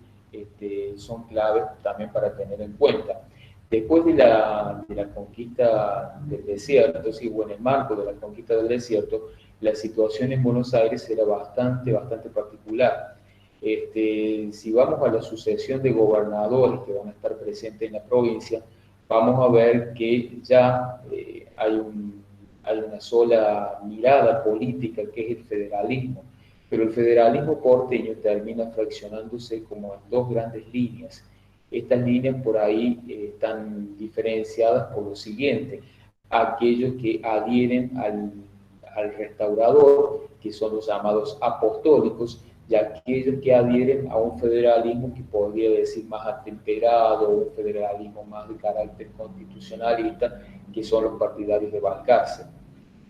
son claves también para tener en cuenta. Después de la conquista del desierto, sí, o en el marco de la conquista del desierto, la situación en Buenos Aires era bastante particular. Si vamos a la sucesión de gobernadores que van a estar presentes en la provincia, vamos a ver que ya hay una sola mirada política que es el federalismo, pero el federalismo porteño termina fraccionándose como en dos grandes líneas. Estas líneas por ahí están diferenciadas por lo siguiente: aquellos que adhieren al restaurador, que son los llamados apostólicos, y aquellos que adhieren a un federalismo que podría decir más atemperado, un federalismo más de carácter constitucionalista, que son los partidarios de Balcarce.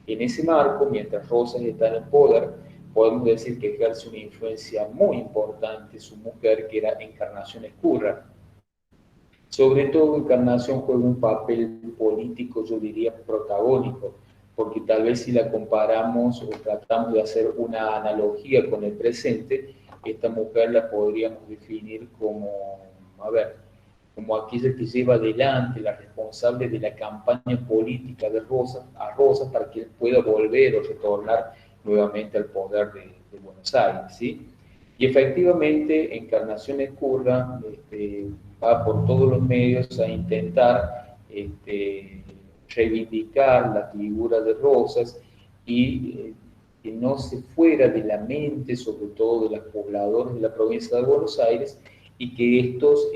En ese marco, mientras Rosas está en el poder, podemos decir que ejerce una influencia muy importante su mujer, que era Encarnación Ezcurra. Sobre todo, Encarnación juega un papel político, yo diría, protagónico, porque tal vez si la comparamos o tratamos de hacer una analogía con el presente, esta mujer la podríamos definir como, como aquella que lleva adelante, la responsable de la campaña política de Rosas, para que él pueda volver o retornar nuevamente al poder de Buenos Aires, ¿sí? Y efectivamente, Encarnación Ezcurra va por todos los medios a intentar reivindicar la figura de Rosas y que no se fuera de la mente, sobre todo de los pobladores de la provincia de Buenos Aires, y que estos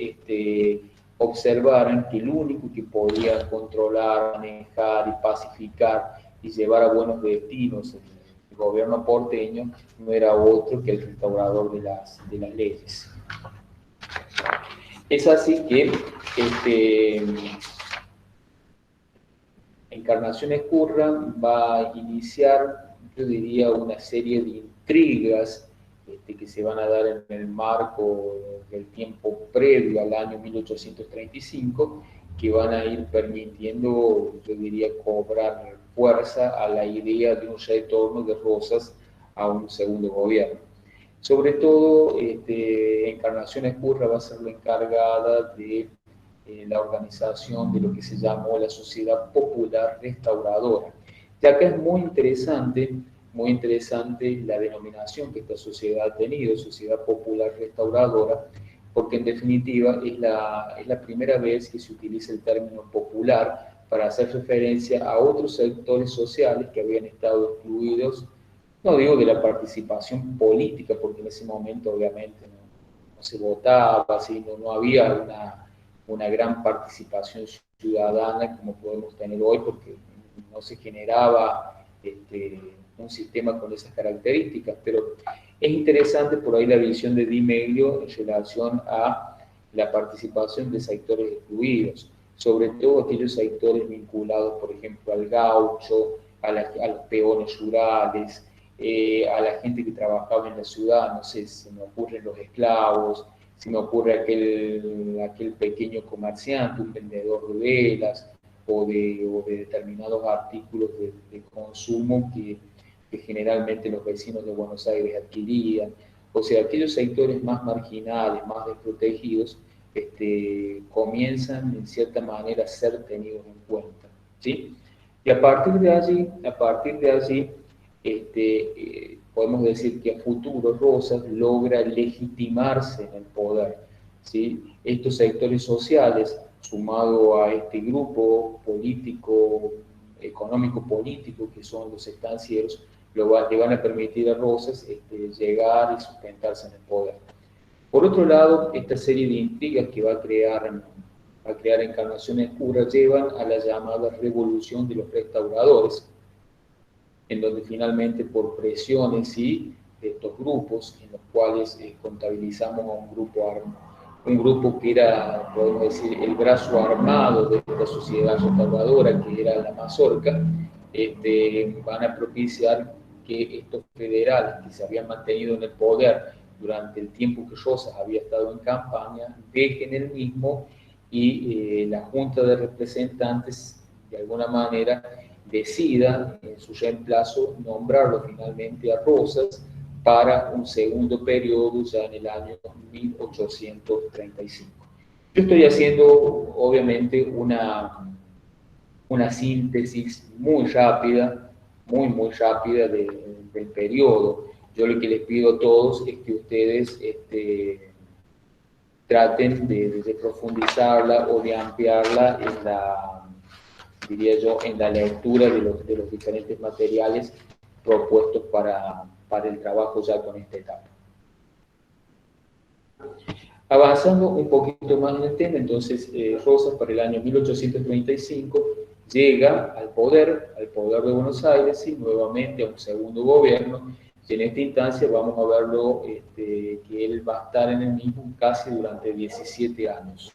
observaran que el único que podía controlar, manejar y pacificar y llevar a buenos destinos el gobierno porteño no era otro que el restaurador de las leyes. Es así que Encarnación Ezcurra va a iniciar, yo diría, una serie de intrigas que se van a dar en el marco del tiempo previo al año 1835, que van a ir permitiendo, yo diría, cobrar fuerza a la idea de un retorno de Rosas a un segundo gobierno. Sobre todo, Encarnación Ezcurra va a ser la encargada de la organización de lo que se llamó la Sociedad Popular Restauradora. Y acá es muy interesante la denominación que esta sociedad ha tenido, Sociedad Popular Restauradora, porque en definitiva es la primera vez que se utiliza el término popular para hacer referencia a otros sectores sociales que habían estado excluidos, no digo de la participación política, porque en ese momento obviamente no se votaba, no había una gran participación ciudadana como podemos tener hoy, porque no se generaba un sistema con esas características, pero es interesante por ahí la visión de Di Meglio en relación a la participación de sectores excluidos, sobre todo aquellos sectores vinculados, por ejemplo, al gaucho, a los peones rurales, a la gente que trabajaba en la ciudad, no sé, se me ocurren los esclavos, se me ocurre aquel pequeño comerciante, un vendedor de velas o de determinados artículos de consumo que generalmente los vecinos de Buenos Aires adquirían. O sea, aquellos sectores más marginales, más desprotegidos, comienzan en cierta manera a ser tenidos en cuenta, ¿sí? Y a partir de allí podemos decir que a futuro Rosas logra legitimarse en el poder, ¿sí? Estos sectores sociales, sumado a este grupo político, económico-político, que son los estancieros, le van a permitir a Rosas llegar y sustentarse en el poder. Por otro lado, esta serie de intrigas que va a crear Encarnación Escura llevan a la llamada revolución de los restauradores, en donde finalmente por presiones de estos grupos, en los cuales contabilizamos a un grupo que era, podemos decir, el brazo armado de esta sociedad restauradora, que era la Mazorca, van a propiciar que estos federales que se habían mantenido en el poder durante el tiempo que Rosas había estado en campaña, dejen el mismo y la Junta de Representantes, de alguna manera, decida en su reemplazo nombrarlo finalmente a Rosas para un segundo periodo ya en el año 1835. Yo estoy haciendo, obviamente, una síntesis muy rápida, muy rápida del periodo. Yo lo que les pido a todos es que ustedes traten de profundizarla o de ampliarla en la, diría yo, en la lectura de los diferentes materiales propuestos para el trabajo ya con esta etapa. Avanzando un poquito más en el tema, entonces Rosas para el año 1835 llega al poder de Buenos Aires, y nuevamente a un segundo gobierno, y en esta instancia vamos a verlo que él va a estar en el mismo casi durante 17 años.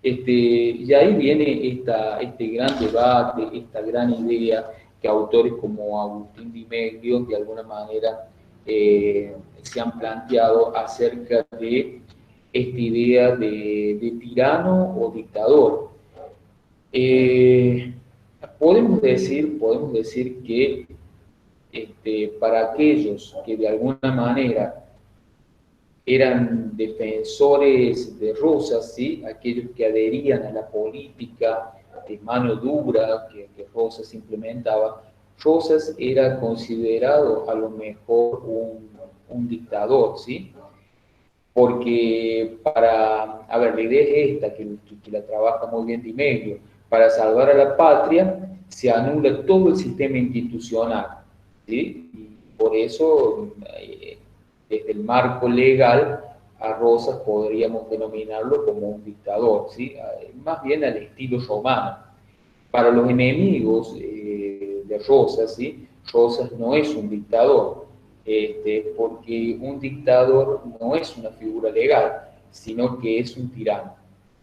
Y ahí viene este gran debate, esta gran idea que autores como Agustín Di Meglio de alguna manera se han planteado acerca de esta idea de tirano o dictador. Podemos decir que para aquellos que de alguna manera eran defensores de Rosas, ¿sí? Aquellos que adherían a la política de mano dura que Rosas implementaba, Rosas era considerado a lo mejor un dictador, ¿sí? Porque a ver, la idea es esta, que la trabaja muy bien Di Meglio: para salvar a la patria se anula todo el sistema institucional, ¿sí? Y por eso, desde el marco legal, a Rosas podríamos denominarlo como un dictador, ¿sí? Más bien al estilo romano. Para los enemigos de Rosas, ¿sí? Rosas no es un dictador, porque un dictador no es una figura legal, sino que es un tirano.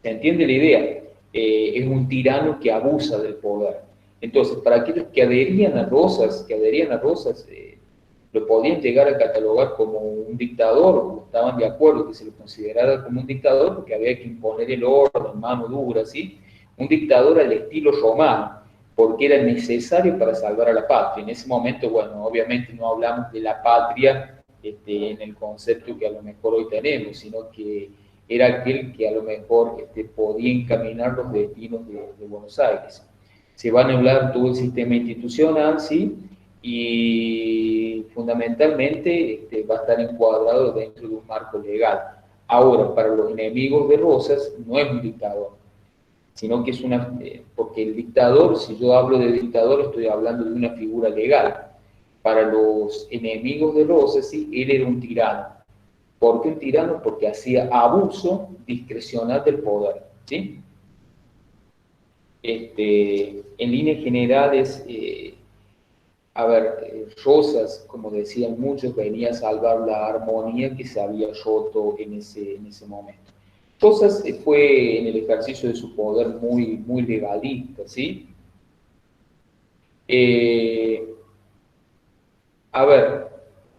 ¿Se entiende la idea? Es un tirano que abusa del poder. Entonces, para aquellos que adherían a Rosas, lo podían llegar a catalogar como un dictador, o estaban de acuerdo que se lo considerara como un dictador, porque había que imponer el orden, mano dura, ¿sí? Un dictador al estilo romano, porque era necesario para salvar a la patria. En ese momento, bueno, obviamente no hablamos de la patria en el concepto que a lo mejor hoy tenemos, sino que era aquel que a lo mejor podía encaminar los destinos de Buenos Aires. Se va a anular todo el sistema institucional, ¿sí? Y fundamentalmente va a estar encuadrado dentro de un marco legal. Ahora, para los enemigos de Rosas, no es un dictador, sino que es porque el dictador, si yo hablo de dictador, estoy hablando de una figura legal. Para los enemigos de Rosas, sí, él era un tirano. ¿Por qué un tirano? Porque hacía abuso discrecional del poder, ¿sí? En líneas generales, Rosas, como decían muchos, venía a salvar la armonía que se había roto en ese momento. Rosas fue en el ejercicio de su poder muy legalista, ¿sí?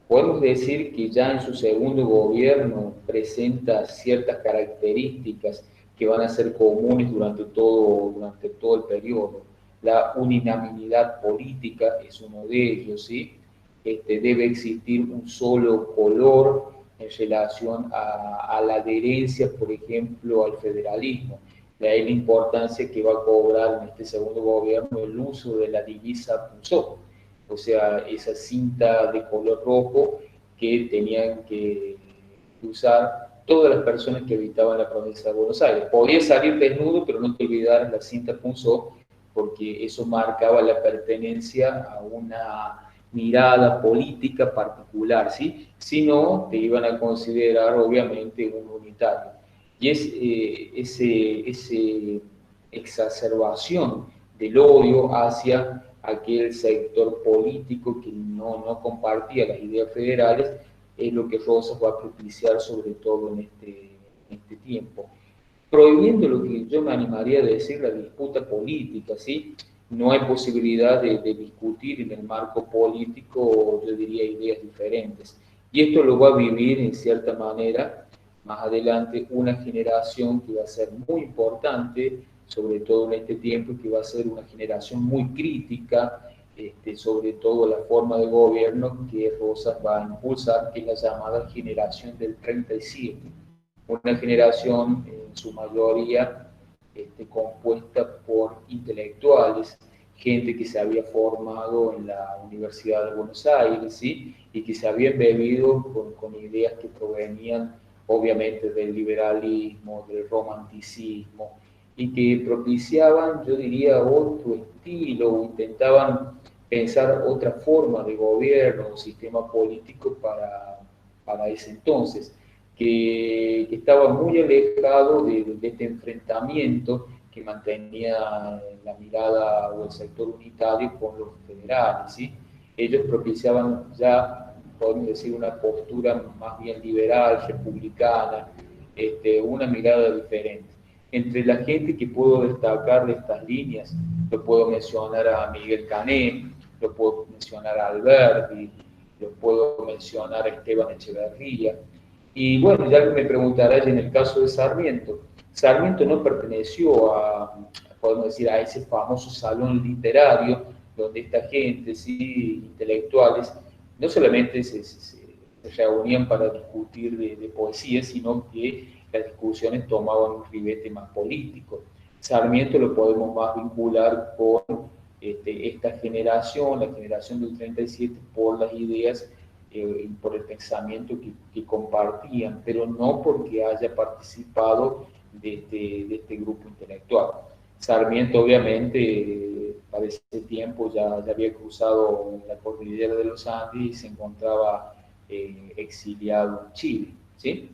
Podemos decir que ya en su segundo gobierno presenta ciertas características que van a ser comunes durante todo el periodo. La unanimidad política es uno de ellos, ¿sí? Debe existir un solo color en relación a la adherencia, por ejemplo, al federalismo. De ahí la importancia que va a cobrar en este segundo gobierno el uso de la divisa Punzó, o sea, esa cinta de color rojo que tenían que usar todas las personas que habitaban la provincia de Buenos Aires. Podía salir desnudo, pero no te olvidaras la cinta punzó, porque eso marcaba la pertenencia a una mirada política particular, ¿sí? Si no, te iban a considerar obviamente un unitario. Y es esa exacerbación del odio hacia aquel sector político que no compartía las ideas federales, es lo que Rosas va a propiciar sobre todo en este tiempo. Prohibiendo lo que yo me animaría a decir, la disputa política, ¿sí? No hay posibilidad de discutir en el marco político, yo diría, ideas diferentes. Y esto lo va a vivir, en cierta manera, más adelante, una generación que va a ser muy importante, sobre todo en este tiempo, y que va a ser una generación muy crítica, sobre todo la forma de gobierno que Rosas va a impulsar, que es la llamada generación del 37. Una generación en su mayoría compuesta por intelectuales, gente que se había formado en la Universidad de Buenos Aires, ¿sí? Y que se había embebido con ideas que provenían obviamente del liberalismo, del romanticismo, y que propiciaban, yo diría, otro estilo, intentaban pensar otra forma de gobierno, un sistema político para ese entonces, que estaba muy alejado de este enfrentamiento que mantenía la mirada o el sector unitario con los federales, ¿sí? Ellos propiciaban ya, podemos decir, una postura más bien liberal, republicana, una mirada diferente. Entre la gente que puedo destacar de estas líneas, lo puedo mencionar a Miguel Cané, lo puedo mencionar a Alberti, lo puedo mencionar a Esteban Echeverría. Y bueno, ya me preguntarás en el caso de Sarmiento. Sarmiento no perteneció podemos decir, a ese famoso salón literario donde esta gente, sí, intelectuales, no solamente se reunían para discutir de poesía, sino que las discusiones tomaban un ribete más político. Sarmiento lo podemos más vincular con esta generación, la generación del 37, por las ideas y por el pensamiento que compartían, pero no porque haya participado de este grupo intelectual. Sarmiento, obviamente, para ese tiempo ya había cruzado la cordillera de los Andes y se encontraba exiliado en Chile, ¿sí?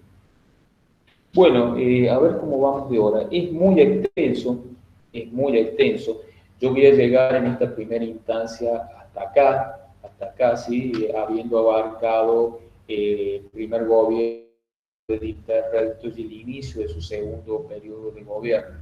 Bueno, a ver cómo vamos de hora. Es muy extenso, es muy extenso. Yo voy a llegar en esta primera instancia hasta acá, ¿sí? Habiendo abarcado el primer gobierno de Dictador y el inicio de su segundo periodo de gobierno.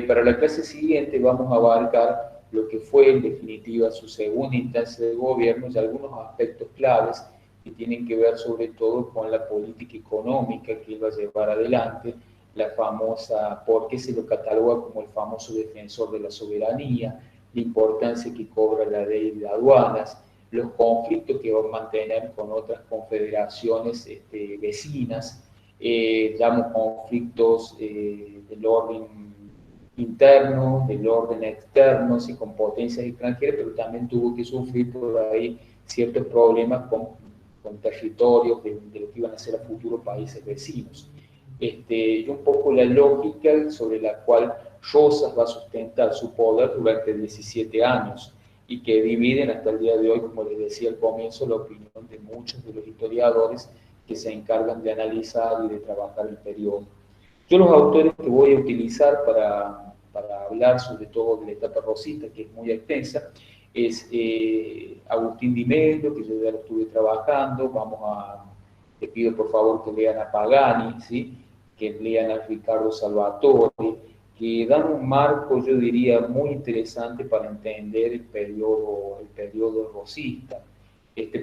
Para la clase siguiente vamos a abarcar lo que fue en definitiva su segunda instancia de gobierno y algunos aspectos claves que tienen que ver sobre todo con la política económica que él va a llevar adelante, la famosa, porque se lo cataloga como el famoso defensor de la soberanía, la importancia que cobra la ley de aduanas, los conflictos que va a mantener con otras confederaciones vecinas, llamo conflictos del orden interno, del orden externo, sí, con potencias extranjeras, pero también tuvo que sufrir por ahí ciertos problemas con territorios de lo que iban a ser a futuros países vecinos. Y un poco la lógica sobre la cual Rosas va a sustentar su poder durante 17 años y que dividen hasta el día de hoy, como les decía al comienzo, la opinión de muchos de los historiadores que se encargan de analizar y de trabajar el periodo. Yo los autores que voy a utilizar para hablar sobre todo de la etapa rosista, que es muy extensa, es Agustín Di Mello, que yo ya lo estuve trabajando. Te pido por favor que lean a Pagani, ¿sí? Que lean a Ricardo Salvatore, que dan un marco, yo diría, muy interesante para entender el periodo rosista.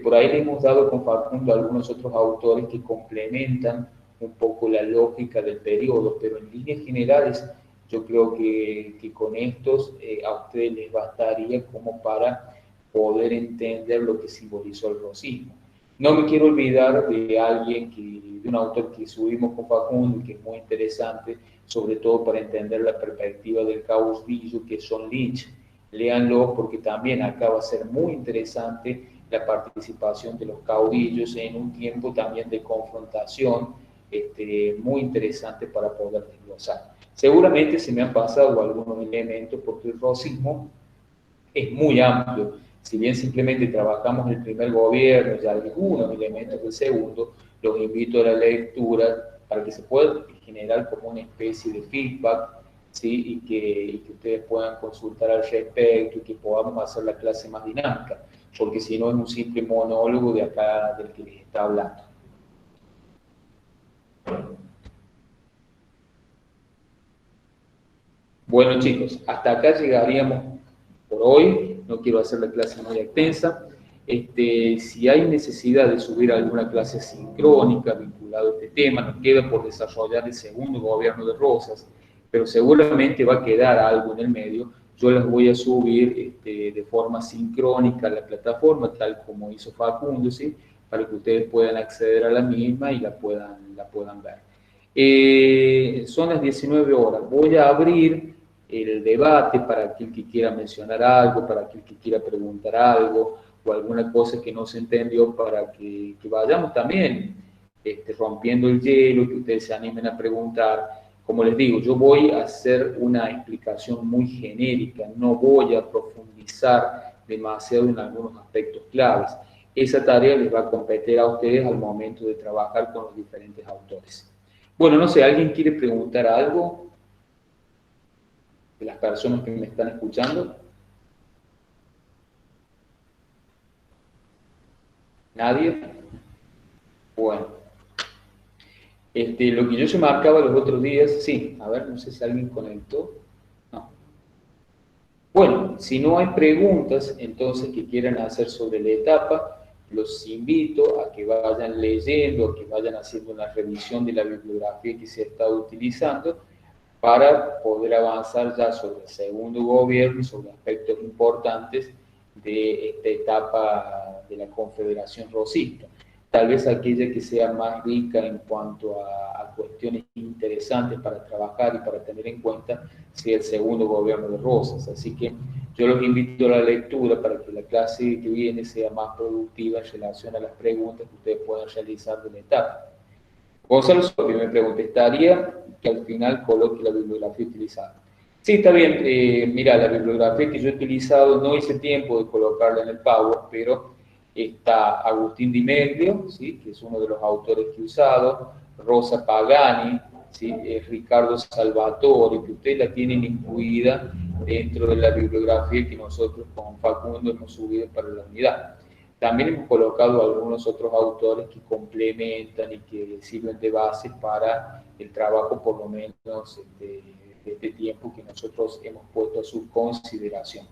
Por ahí le hemos dado con Facundo a algunos otros autores que complementan un poco la lógica del periodo, pero en líneas generales yo creo que con estos a ustedes les bastaría como para poder entender lo que simbolizó el rosismo. No me quiero olvidar de un autor que subimos con Facundo y que es muy interesante, sobre todo para entender la perspectiva del caudillo, que es John Lynch. Léanlo porque también acá va a ser muy interesante la participación de los caudillos en un tiempo también de confrontación muy interesantes para poder desglosar. Seguramente se me han pasado algunos elementos porque el rosismo es muy amplio. Si bien simplemente trabajamos el primer gobierno y algunos elementos del segundo, los invito a la lectura para que se pueda generar como una especie de feedback, ¿sí? Y que ustedes puedan consultar al respecto y que podamos hacer la clase más dinámica, porque si no es un simple monólogo de acá del que les está hablando. Bueno, chicos, hasta acá llegaríamos por hoy. No quiero hacer la clase muy extensa. Si hay necesidad de subir alguna clase sincrónica vinculada a este tema, nos queda por desarrollar el segundo gobierno de Rosas, pero seguramente va a quedar algo en el medio. Yo las voy a subir de forma sincrónica a la plataforma, tal como hizo Facundo, ¿sí? Para que ustedes puedan acceder a la misma y la puedan ver. Son las 19 horas. Voy a abrir el debate para aquel que quiera mencionar algo, para aquel que quiera preguntar algo o alguna cosa que no se entendió, para que vayamos también rompiendo el hielo, que ustedes se animen a preguntar. Como les digo, yo voy a hacer una explicación muy genérica, no voy a profundizar demasiado en algunos aspectos claves. Esa tarea les va a competir a ustedes al momento de trabajar con los diferentes autores. Bueno, no sé, ¿alguien quiere preguntar algo de las personas que me están escuchando? ¿Nadie? Bueno. Lo que yo se marcaba los otros días, sí, a ver, no sé si alguien conectó. No. Bueno, si no hay preguntas, entonces, que quieran hacer sobre la etapa, los invito a que vayan leyendo, a que vayan haciendo una revisión de la bibliografía que se ha estado utilizando para poder avanzar ya sobre el segundo gobierno y sobre aspectos importantes de esta etapa de la Confederación Rosista. Tal vez aquella que sea más rica en cuanto a cuestiones interesantes para trabajar y para tener en cuenta sea el segundo gobierno de Rosas. Así que yo los invito a la lectura para que la clase que viene sea más productiva en relación a las preguntas que ustedes puedan realizar de la etapa. Gonzalo Sopi me pregunta, ¿estaría que al final coloque la bibliografía utilizada? Sí, está bien. Mira, la bibliografía que yo he utilizado, no hice tiempo de colocarla en el Power, pero está Agustín Di Meglio, ¿sí? Que es uno de los autores que he usado, Rosa Pagani, ¿sí? Ricardo Salvatore, que ustedes la tienen incluida dentro de la bibliografía que nosotros con Facundo hemos subido para la unidad. También hemos colocado algunos otros autores que complementan y que sirven de base para el trabajo, por lo menos de este tiempo que nosotros hemos puesto a su consideración.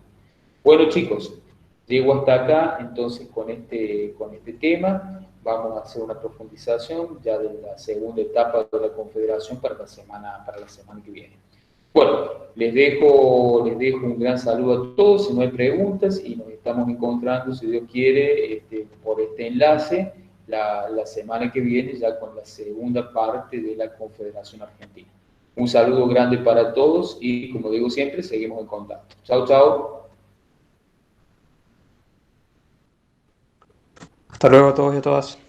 Bueno, chicos, llego hasta acá entonces con este tema. Vamos a hacer una profundización ya de la segunda etapa de la Confederación para la semana que viene. Bueno, les dejo un gran saludo a todos, si no hay preguntas, y nos estamos encontrando, si Dios quiere, por este enlace, la semana que viene, ya con la segunda parte de la Confederación Argentina. Un saludo grande para todos y, como digo siempre, seguimos en contacto. Chao, chao. Hasta luego a todos y a todas.